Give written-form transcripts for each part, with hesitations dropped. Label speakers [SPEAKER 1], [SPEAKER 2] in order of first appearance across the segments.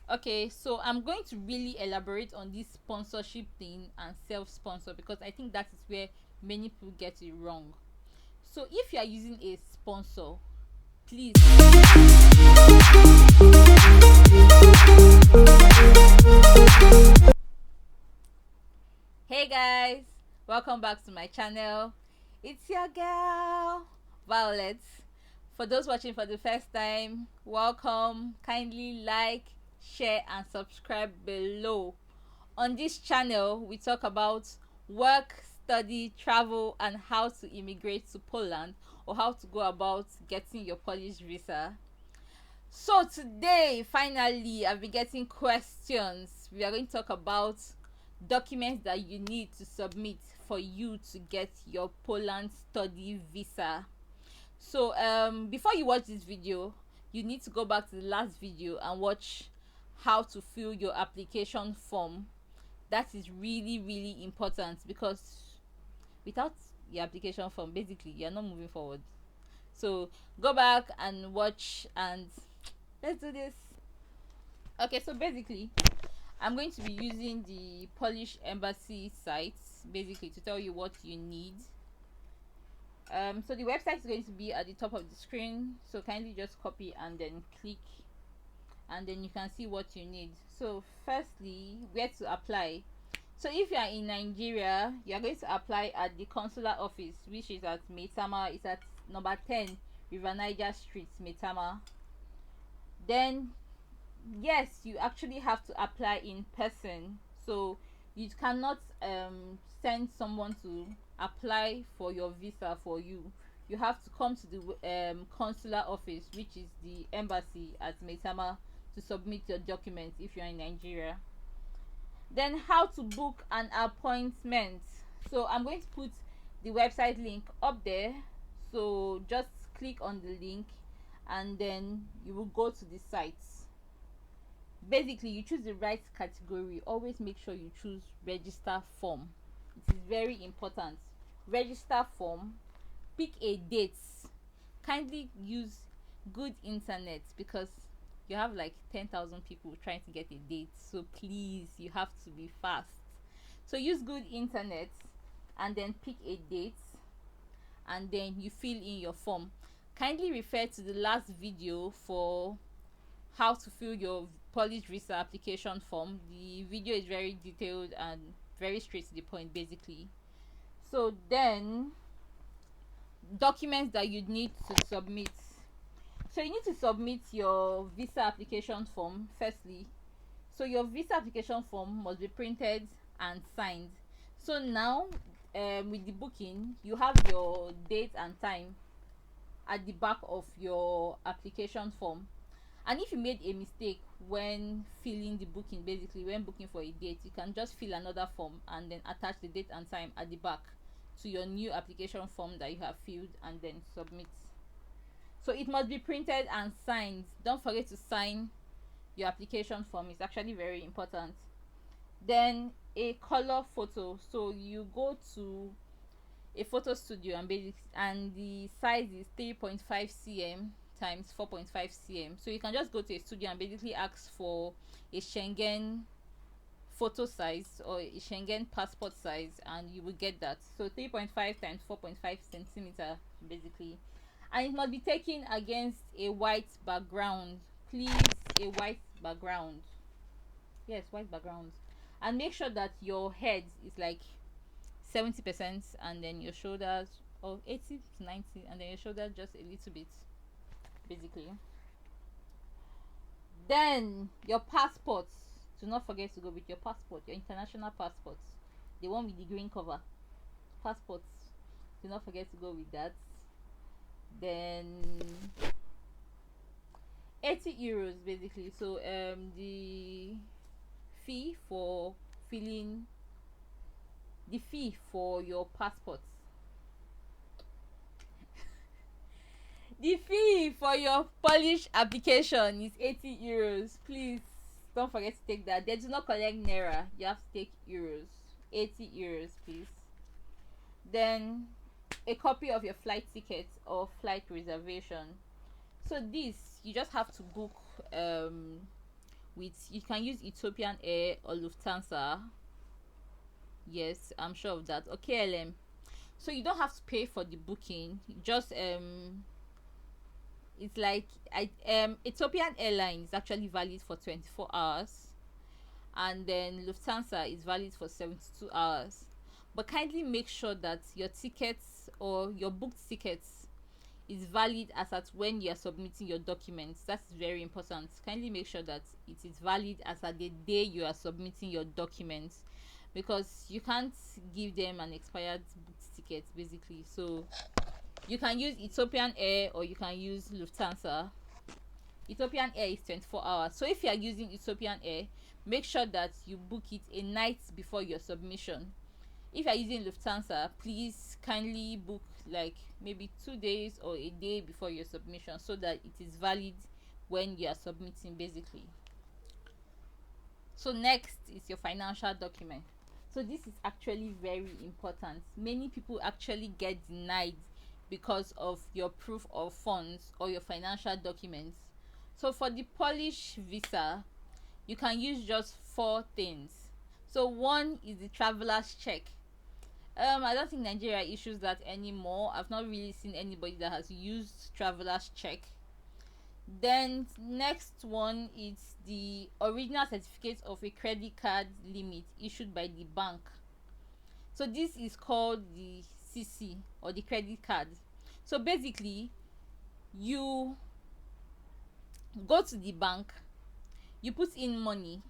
[SPEAKER 1] Okay, so I'm going to really elaborate on this sponsorship thing and self-sponsor, because I think that is where many people get it wrong. So if you are using a sponsor, please, hey guys, welcome back to my channel. It's your girl Violet. For those watching for the first time, welcome. Kindly like, share and subscribe below. On this channel we talk about work, study, travel and how to immigrate to Poland, or how to go about getting your Polish visa. So today, finally, I've been getting questions. We are going to talk about documents that you need to submit for you to get your Poland study visa. So before you watch this video, you need to go back to the last video and watch how to fill your application form. That is really really important, because without your application form, basically you're not moving forward. So go back and watch, and let's do this. Okay, so basically I'm going to be using the Polish embassy site basically to tell you what you need. So the website is going to be at the top of the screen, so kindly just copy and then click, and then you can see what you need. So firstly, where to apply. So if you are in Nigeria, you are going to apply at the consular office, which is at Maitama. It's at number 10 River Niger Street, Maitama. Then yes, you actually have to apply in person. So you cannot send someone to apply for your visa for you. You have to come to the consular office, which is the embassy at Maitama, to submit your documents if you're in Nigeria. Then how to book an appointment. So I'm going to put the website link up there, so just click on the link and then you will go to the site. Basically, you choose the right category. Always make sure you choose register form. It is very important. Register form, pick a date. Kindly use good internet, because you have like 10,000 people trying to get a date, so please, you have to be fast. So use good internet and then pick a date, and then you fill in your form. Kindly refer to the last video for how to fill your Polish visa application form. The video is very detailed and very straight to the point basically. So then, documents that you need to submit. So you need to submit your visa application form firstly. So your visa application form must be printed and signed. So now, with the booking, you have your date and time at the back of your application form. And if you made a mistake when filling the booking, basically when booking for a date, you can just fill another form and then attach the date and time at the back to your new application form that you have filled, and then submit. So it must be printed and signed. Don't forget to sign your application form. It's actually very important. Then a color photo. So you go to a photo studio and the size is 3.5 cm times 4.5 cm. So you can just go to a studio and basically ask for a Schengen photo size or a Schengen passport size, and you will get that. So 3.5 times 4.5 centimeter basically. And it must be taken against a white background. Please, a white background. Yes, white background. And make sure that your head is like 70%, and then your shoulders, or 80 to 90, and then your shoulders just a little bit basically. Then your passports. Do not forget to go with your passport, your international passports, the one with the green cover. Passports, do not forget to go with that. Then 80 euros basically. So the fee for filling, the fee for your passport, the fee for your Polish application is 80 euros. Please don't forget to take that. They do not collect naira, you have to take euros. 80 euros please. Then a copy of your flight ticket or flight reservation. So this, you just have to book with, you can use Ethiopian Air or Lufthansa. Yes, I'm sure of that. Or KLM. So you don't have to pay for the booking. Just it's like Ethiopian Airlines is actually valid for 24 hours, and then Lufthansa is valid for 72 hours. But kindly make sure that your tickets or your booked tickets is valid as at when you are submitting your documents. That's very important. Kindly make sure that it is valid as at the day you are submitting your documents, because you can't give them an expired booked ticket basically. So you can use Ethiopian Air or you can use Lufthansa. Ethiopian Air is 24 hours. So if you are using Ethiopian Air, make sure that you book it a night before your submission. If you are using Lufthansa, please kindly book like maybe 2 days or a day before your submission, so that it is valid when you are submitting basically. So next is your financial document. So this is actually very important. Many people actually get denied because of your proof of funds or your financial documents. So for the Polish visa, you can use just 4 things. So one is the traveler's check. I don't think Nigeria issues that anymore. I've not really seen anybody that has used traveler's check. Then next one is the original certificate of a credit card limit issued by the bank. So this is called the CC or the credit card. So basically, you go to the bank, you put in money.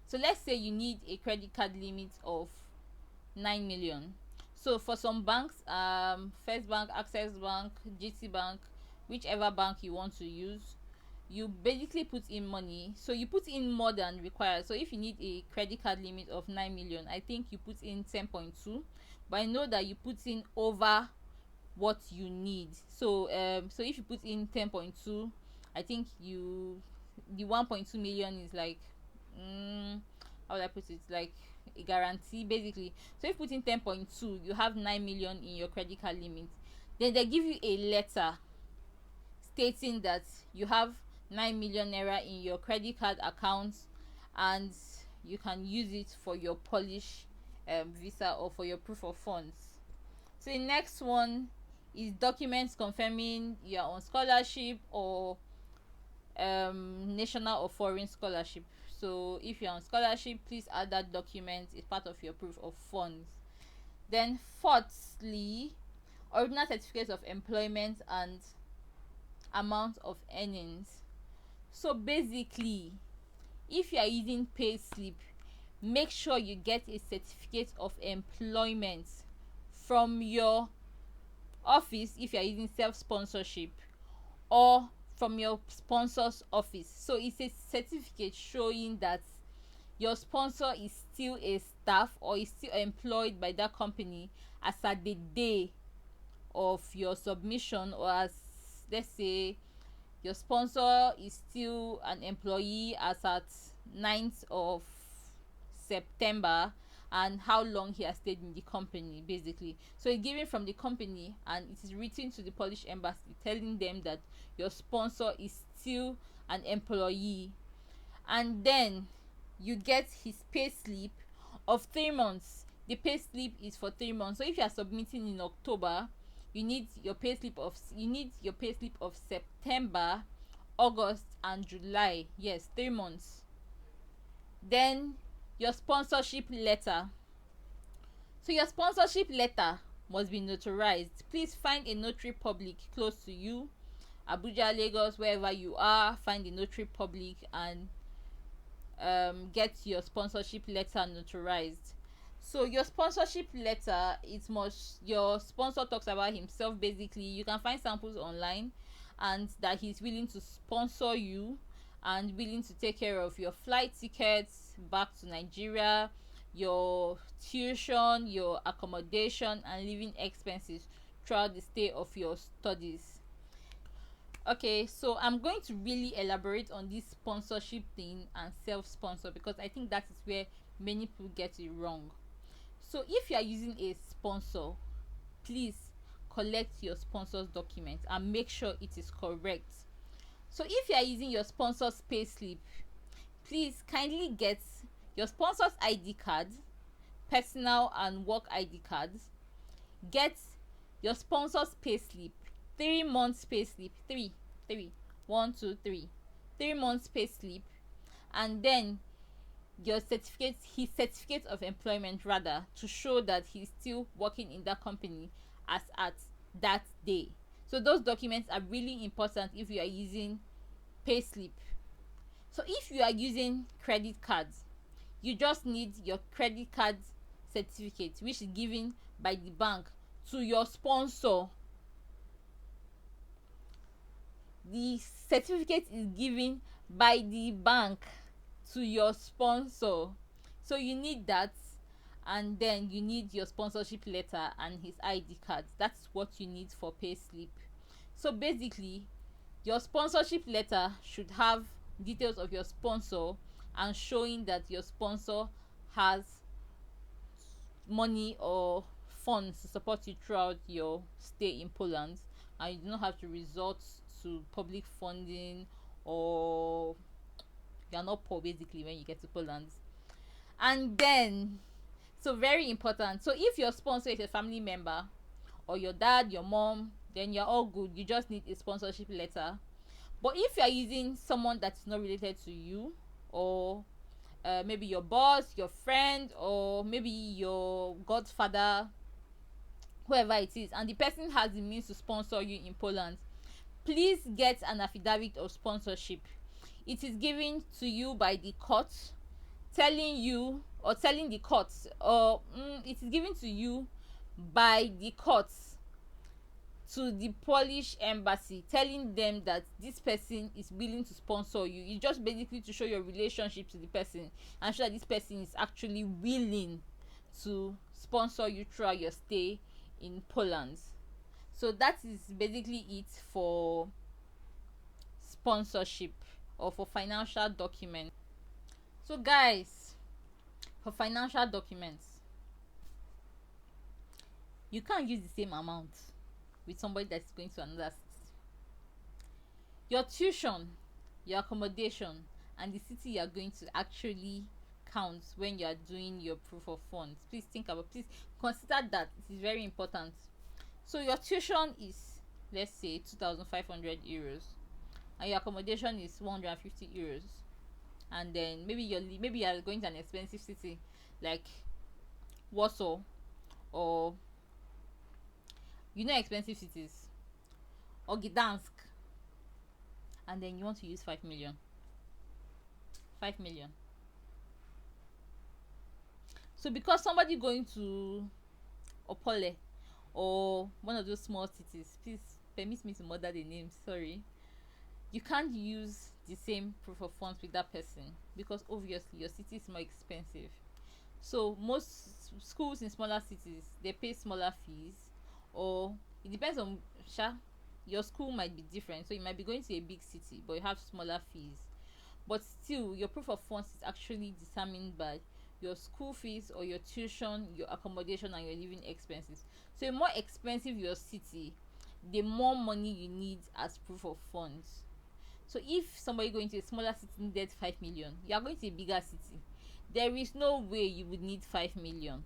[SPEAKER 1] So let's say you need a credit card limit of 9 million. So for some banks, First Bank, Access Bank, GT Bank, whichever bank you want to use, you basically put in money. So you put in more than required. So if you need a credit card limit of 9 million, I think you put in 10.2, but I know that you put in over what you need. So so if you put in 10.2, I think the 1.2 million is like how would I put it, like a guarantee basically. So if you put in 10.2, you have 9 million in your credit card limit. Then they give you a letter stating that you have 9 million naira in your credit card account, and you can use it for your Polish visa or for your proof of funds. So the next one is documents confirming you're on scholarship or national or foreign scholarship. So if you're on scholarship, please add that document. It's part of your proof of funds. Then fourthly, original certificates of employment and amount of earnings. So basically, if you are using payslip, make sure you get a certificate of employment from your office if you are using self-sponsorship, or from your sponsor's office. So it's a certificate showing that your sponsor is still a staff or is still employed by that company as at the day of your submission, or as, let's say, your sponsor is still an employee as at 9th of September, and how long he has stayed in the company basically. So it's given from the company and it is written to the Polish embassy telling them that your sponsor is still an employee. And then you get his pay slip of 3 months. The pay slip is for 3 months. So if you are submitting in October, you need your pay slip of September, August and July. Yes, 3 months. Then your sponsorship letter. So your sponsorship letter must be notarized. Please find a notary public close to you, Abuja, Lagos, wherever you are. Find a notary public and get your sponsorship letter notarized. So your sponsorship letter, your sponsor talks about himself basically. You can find samples online, and that he's willing to sponsor you and willing to take care of your flight tickets back to Nigeria, your tuition, your accommodation and living expenses throughout the stay of your studies. Okay, so I'm going to really elaborate on this sponsorship thing and self-sponsor, because I think that is where many people get it wrong. So if you are using a sponsor, please collect your sponsor's document and make sure it is correct. So if you are using your sponsor's payslip, please kindly get your sponsor's ID card, personal and work ID cards. Get your sponsor's payslip, 3 months payslip, 3 months payslip, and then your certificate, his certificate of employment rather, to show that he's still working in that company as at that day. So those documents are really important if you are using payslip. So if you are using credit cards, you just need your credit card certificate, which is given by the bank to your sponsor. The certificate is given by the bank to your sponsor, so you need that, and then you need your sponsorship letter and his ID card. That's what you need for payslip. So basically, your sponsorship letter should have details of your sponsor and showing that your sponsor has money or funds to support you throughout your stay in Poland, and you do not have to resort to public funding, or you're not poor basically when you get to Poland. And then, so very important, so if your sponsor is a family member or your dad, your mom, then you're all good. You just need a sponsorship letter. But if you're using someone that's not related to you, or maybe your boss, your friend, or maybe your godfather, whoever it is, and the person has the means to sponsor you in Poland, please get an affidavit of sponsorship. It is given to you by the court, telling you, or telling the court, or it is given to you by the court to the Polish embassy, telling them that this person is willing to sponsor you. It's just basically to show your relationship to the person and show that this person is actually willing to sponsor you throughout your stay in Poland. So that is basically it for sponsorship, or for financial documents. So guys, for financial documents, you can't use the same amount with somebody that's going to another city. Your tuition, your accommodation, and the city you are going to actually count when you are doing your proof of funds. Please consider that. It is very important. So your tuition is, let's say, 2,500 euros, and your accommodation is 150 euros, and then maybe you are going to an expensive city like Warsaw, or expensive cities, or Gdansk, and then you want to use 5 million. So because somebody going to Opole or one of those small cities, please permit me to murder the names, sorry, you can't use the same proof of funds with that person, because obviously your city is more expensive. So most schools in smaller cities, they pay smaller fees, or it depends on your school might be different, so you might be going to a big city but you have smaller fees, but still your proof of funds is actually determined by your school fees, or your tuition, your accommodation, and your living expenses. So the more expensive your city, the more money you need as proof of funds. So if somebody going to a smaller city needed 5 million, you are going to a bigger city, there is no way you would need 5 million.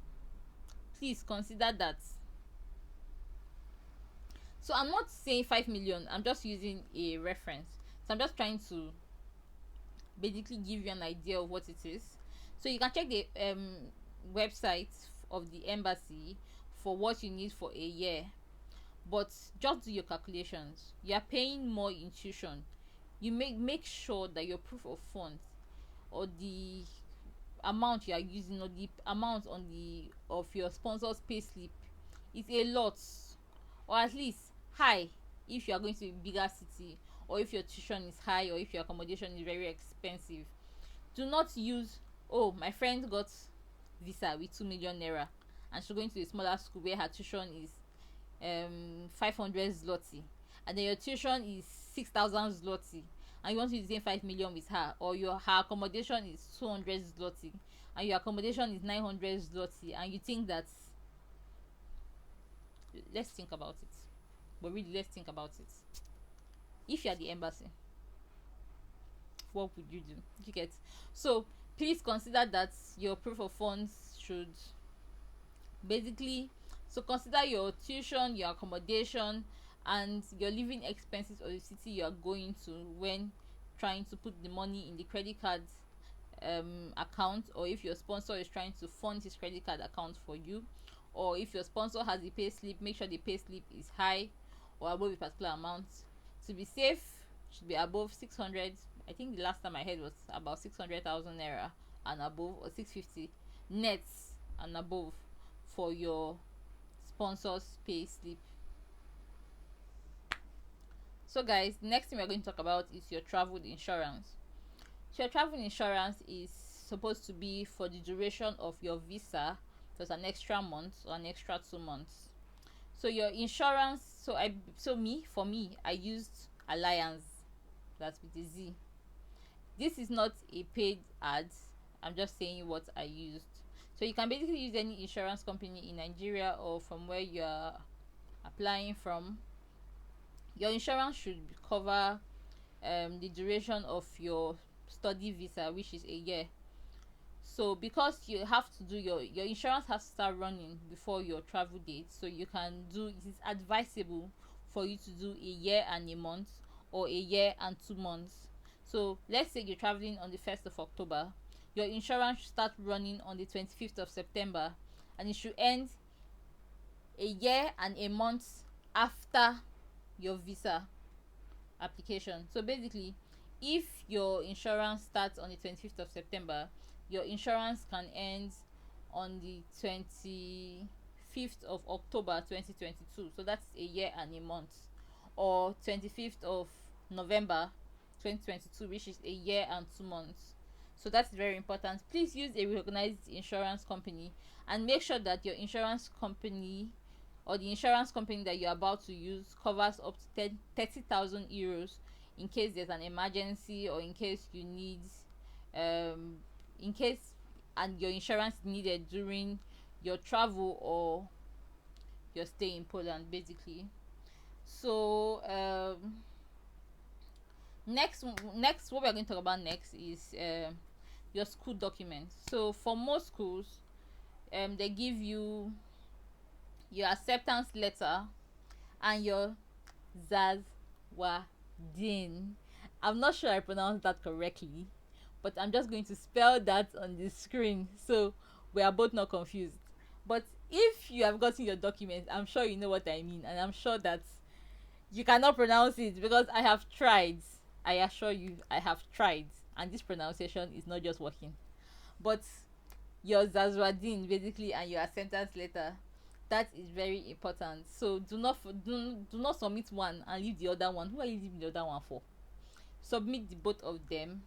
[SPEAKER 1] Please consider that. So I'm not saying 5 million, I'm just using a reference. So I'm just trying to basically give you an idea of what it is. So you can check the website of the embassy for what you need for a year, but just do your calculations. You are paying more in tuition. You make sure that your proof of funds, or the amount you are using, or the amount on the of your sponsor's payslip, is a lot, or at least high if you are going to a bigger city, or if your tuition is high, or if your accommodation is very expensive. Do not use, oh, my friend got visa with 2 million naira and she's going to a smaller school where her tuition is 500 zloty, and then your tuition is 6,000 zloty, and you want to use the same 5 million with her, or her accommodation is 200 zloty and your accommodation is 900 zloty, and you think that, let's think about it. But really, let's think about it. If you are the embassy, what would you do? You get? So please consider that your proof of funds should basically, so consider your tuition, your accommodation, and your living expenses or the city you are going to when trying to put the money in the credit card account, or if your sponsor is trying to fund his credit card account for you, or if your sponsor has a pay slip, make sure the pay slip is high or above a particular amount. To be safe, should be above 600. I think the last time I heard was about 600,000 naira and above, or 650 nets and above for your sponsor's pay slip. So guys, the next thing we're going to talk about is your travel insurance. So your travel insurance is supposed to be for the duration of your visa, plus an extra month or an extra 2 months. So your insurance, for me I used Alliance, that's with the Z. This is not a paid ad, I'm just saying what I used. So you can basically use any insurance company in Nigeria or from where you are applying from. Your insurance should cover the duration of your study visa, which is a year. So because you have to do your insurance has to start running before your travel date, so you can do, it is advisable for you to do a year and a month or a year and 2 months. So let's say you're traveling on the 1st of October, your insurance should start running on the 25th of September, and it should end a year and a month after your visa application. So basically, if your insurance starts on the 25th of September, your insurance can end on the 25th of October 2022. So that's a year and a month. Or 25th of November 2022, which is a year and 2 months. So that's very important. Please use a recognized insurance company, and make sure that your insurance company or the insurance company that you're about to use covers up to 30,000 euros in case there's an emergency, or in case you need in case and your insurance needed during your travel or your stay in Poland, basically. So next what we're going to talk about next is your school documents. So for most schools, they give you your acceptance letter and your Zazwadin. I'm not sure I pronounced that correctly, but I'm just going to spell that on the screen so we are both not confused. But if you have gotten your document, I'm sure you know what I mean, and I'm sure that you cannot pronounce it, because I have tried. I assure you, I have tried, and this pronunciation is not just working. But your Zazwadin basically and your acceptance letter, that is very important. So do not submit one and leave the other one. Who are you leaving the other one for? Submit the both of them,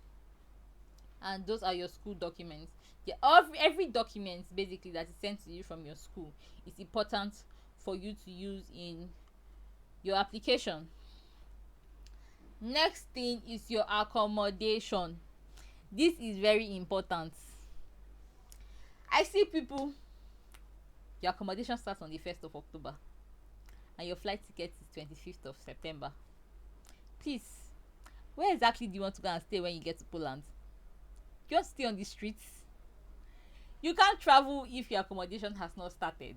[SPEAKER 1] and those are your school documents. Every document basically that is sent to you from your school is important for you to use in your application. Next thing is your accommodation. This is very important. I see people, your accommodation starts on the 1st of October and your flight ticket is 25th of September. Please, where exactly do you want to go and stay when you get to Poland? You want to stay on the streets? You can't travel if your accommodation has not started.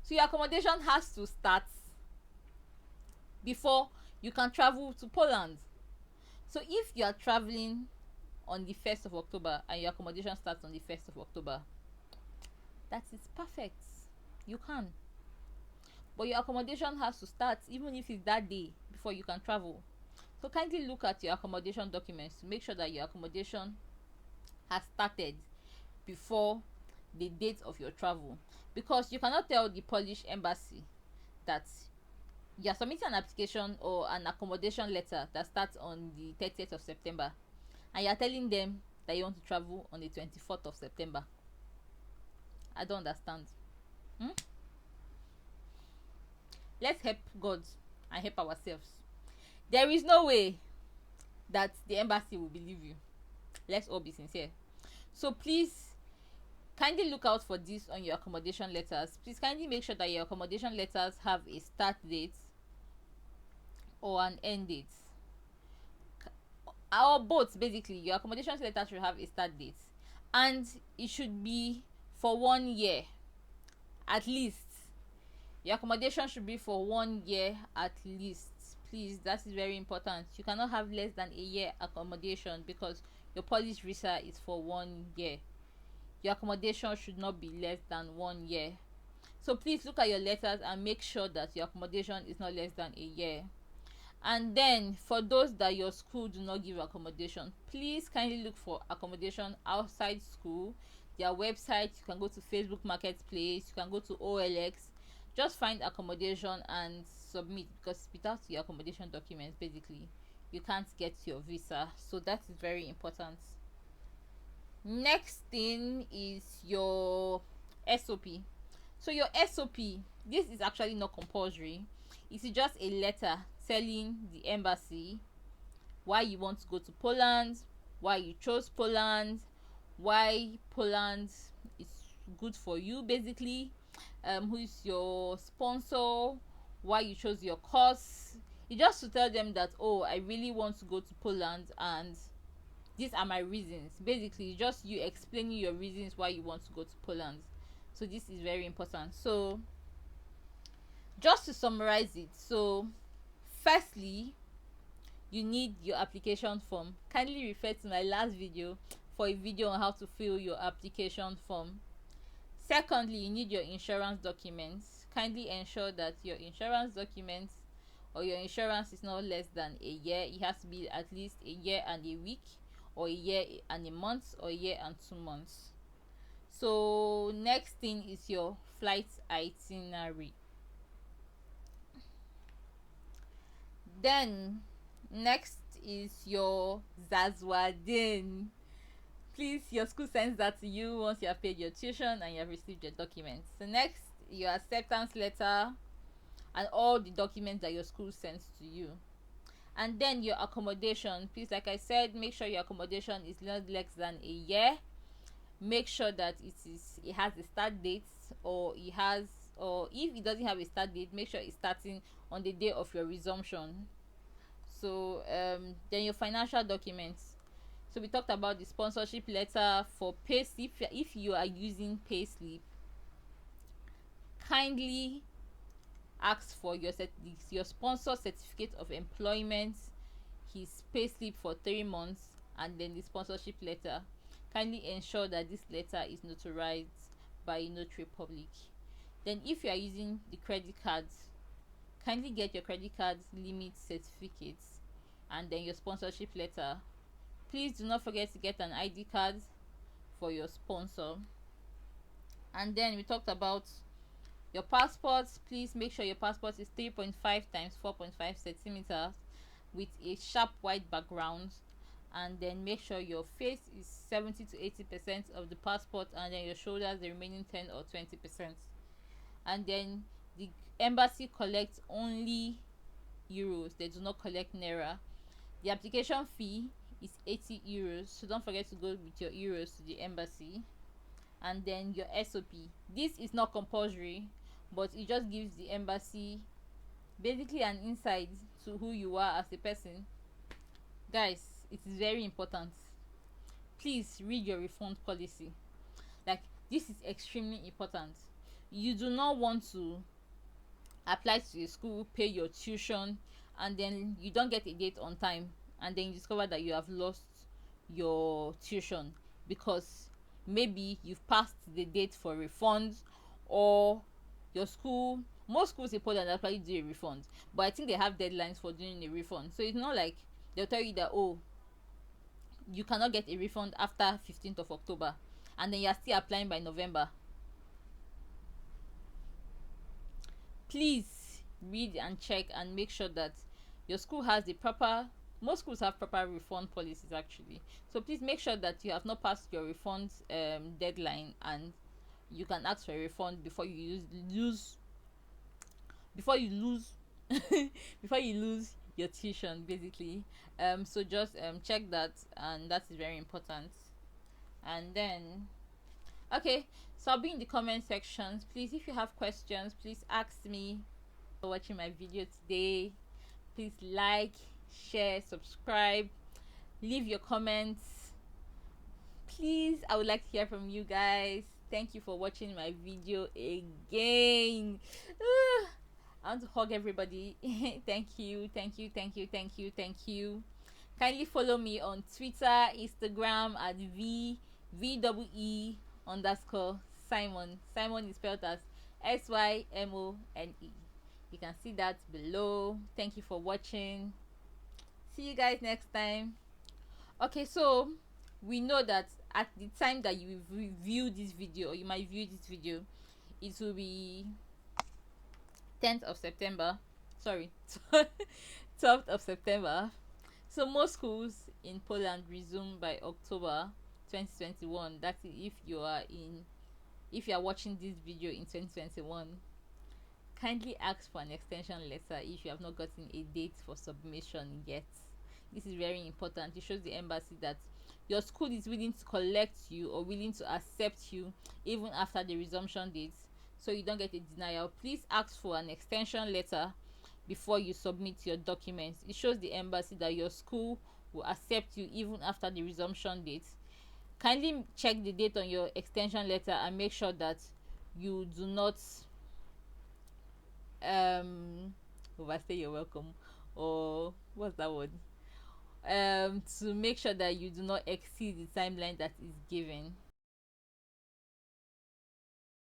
[SPEAKER 1] So your accommodation has to start before you can travel to Poland. So if you are traveling on the 1st of October and your accommodation starts on the 1st of October, that is perfect. You can. But your accommodation has to start even if it's that day before you can travel. So kindly look at your accommodation documents to make sure that your accommodation has started before the date of your travel, because you cannot tell the Polish embassy that you're submitting an application or an accommodation letter that starts on the 30th of September, and you're telling them that you want to travel on the 24th of September. I don't understand. Let's help God and help ourselves. There is no way that the embassy will believe you. Let's all be sincere. So please kindly look out for this on your accommodation letters. Please kindly make sure that your accommodation letters have a start date or an end date. or both. Basically, your accommodation letter should have a start date, and it should be for 1 year at least. Your accommodation should be for 1 year at least. Please, that is very important. You cannot have less than a year accommodation, because your police visa is for 1 year. Your accommodation should not be less than 1 year. So please look at your letters and make sure that your accommodation is not less than a year. And then for those that your school do not give accommodation, please kindly look for accommodation outside school. Their website, you can go to Facebook Marketplace, you can go to OLX. Just find accommodation and submit, because without your accommodation documents, basically you can't get your visa. So that is very important. Next thing is your SOP. So your SOP, this is actually not compulsory. It is just a letter telling the embassy why you want to go to Poland, why you chose Poland, why Poland is good for you, basically, who is your sponsor, why you chose your course. You just to tell them that, oh, I really want to go to Poland and these are my reasons. Basically, just you explaining your reasons why you want to go to Poland. So this is very important. So just to summarize it, so firstly, you need your application form. Kindly refer to my last video for a video on how to fill your application form. Secondly, you need your insurance documents. Kindly ensure that your insurance documents or your insurance is not less than a year. It has to be at least a year and a week, or a year and a month, or a year and 2 months. So next thing is your flight itinerary. Then next is your Zazwadin. Please, your school sends that to you once you have paid your tuition and you have received your documents. So next, your acceptance letter and all the documents that your school sends to you. And then your accommodation. Please, like I said, make sure your accommodation is not less than a year. Make sure that it has a start date, or if it doesn't have a start date, make sure it's starting on the day of your resumption. So then your financial documents. So we talked about the sponsorship letter for payslip. If you are using payslip, kindly ask for your sponsor certificate of employment, his payslip for 3 months, and then the sponsorship letter. Kindly ensure that this letter is notarized by a notary public. Then if you are using the credit cards, kindly get your credit cards limit certificates and then your sponsorship letter. Please do not forget to get an ID card for your sponsor. And then we talked about your passports. Please make sure your passport is 3.5 times 4.5 centimeters with a sharp white background. And then make sure your face is 70 to 80% of the passport, and then your shoulders the remaining 10 or 20%. And then the embassy collects only euros, they do not collect naira. The application fee is 80 euros, so don't forget to go with your euros to the embassy. And then your SOP, this is not compulsory, but it just gives the embassy basically an insight to who you are as a person. Guys, it is very important. Please read your refund policy. Like, this is extremely important. You do not want to apply to a school, pay your tuition, and then you don't get a date on time, and then you discover that you have lost your tuition because maybe you've passed the date for refund, or your school, most schools in Poland actually do a refund, but I think they have deadlines for doing a refund. So it's not like they'll tell you that, oh, you cannot get a refund after 15th of October, and then you're still applying by November. Please read and check and make sure that your school has the proper, most schools have proper refund policies actually. So please make sure that you have not passed your refund deadline, and you can ask for a refund before you lose before you lose before you lose your tuition, basically. So just check that, and that is very important. And then, okay, so I'll be in the comment sections. Please, if you have questions, please ask me. For watching my video today, please like, share, subscribe, leave your comments. Please, I would like to hear from you guys. Thank you for watching my video again. I want to hug everybody. Thank you, thank you, thank you, thank you, thank you. Kindly follow me on Twitter, Instagram at VWE underscore Simon. Simon is spelled as SYMONE. You can see that below. Thank you for watching. See you guys next time. Okay, so we know that at the time that you view this video, or you might view this video, it will be 10th of September. Sorry, 12th of September. So most schools in Poland resume by October 2021. That is if you are watching this video in 2021. Kindly ask for an extension letter if you have not gotten a date for submission yet. This is very important. It shows the embassy that your school is willing to collect you or willing to accept you even after the resumption date, so you don't get a denial. Please ask for an extension letter before you submit your documents. It shows the embassy that your school will accept you even after the resumption date. Kindly check the date on your extension letter and make sure that you do not overstay your welcome, or what's that word, to make sure that you do not exceed the timeline that is given.